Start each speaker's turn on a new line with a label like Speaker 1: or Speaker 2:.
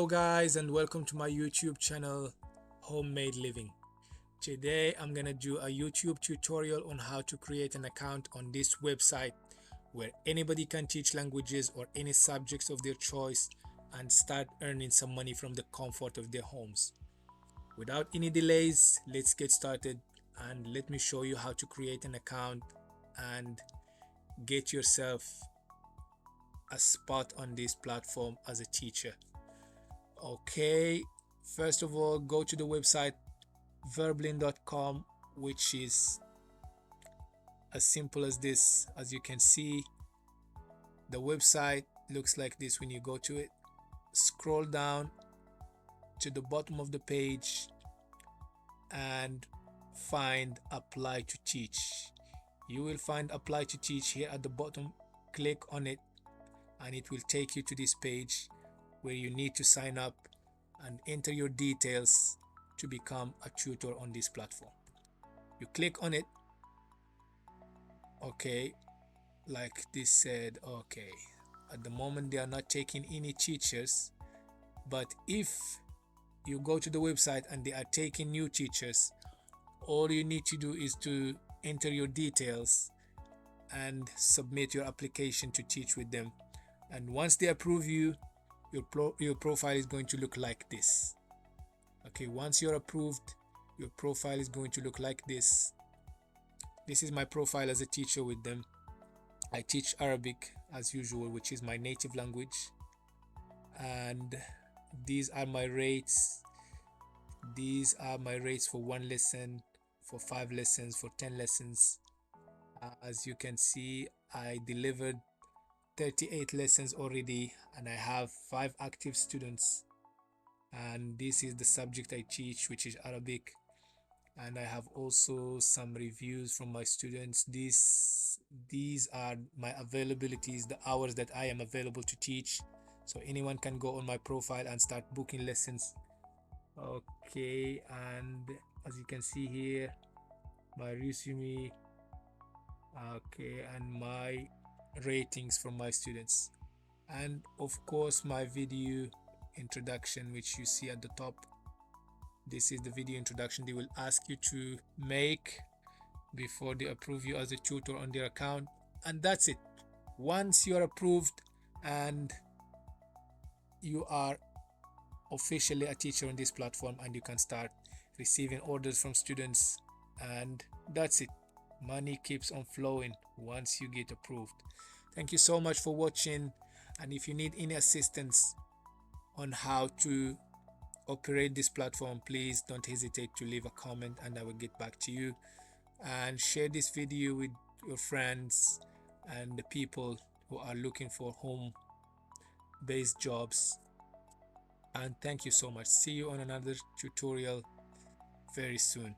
Speaker 1: Hello guys, and welcome to my YouTube channel Homemade Living. Today I'm gonna do a YouTube tutorial on how to create an account on this website where anybody can teach languages or any subjects of their choice and start earning some money from the comfort of their homes. Without any delays, let's get started and let me show you how to create an account and get yourself a spot on this platform as a teacher. Okay, first of all, go to the website verbling.com, which is as simple as this. As you can see, the website looks like this when you go to it. Scroll down to the bottom of the page and find apply to teach. You will find apply to teach here at the bottom. Click on it and it will take you to this page where you need to sign up and enter your details to become a tutor on this platform. You click on it. Okay, like this said, okay, at the moment they are not taking any teachers, but if you go to the website and they are taking new teachers, all you need to do is to enter your details and submit your application to teach with them. And once they approve you, your profile is going to look like this. Okay, once you're approved, your profile is going to look like this. This is my profile as a teacher with them. I teach Arabic as usual, which is my native language, and these are my rates. These are my rates for 1 lesson, for 5 lessons, for 10 lessons. As you can see, I delivered 38 lessons already and I have 5 active students, and this is the subject I teach, which is Arabic. And I have also some reviews from my students. These are my availabilities, the hours that I am available to teach, so anyone can go on my profile and start booking lessons. Okay, and as you can see here, my resume, okay, and my ratings from my students, and of course my video introduction, which you see at the top. This is the video introduction they will ask you to make before they approve you as a tutor on their account, and that's it. Once you are approved and you are officially a teacher on this platform, and you can start receiving orders from students, and that's it. Money keeps on flowing once you get approved. Thank you so much for watching, and if you need any assistance on how to operate this platform, please don't hesitate to leave a comment and I will get back to you. And share this video with your friends and the people who are looking for home-based jobs. And thank you so much. See you on another tutorial very soon.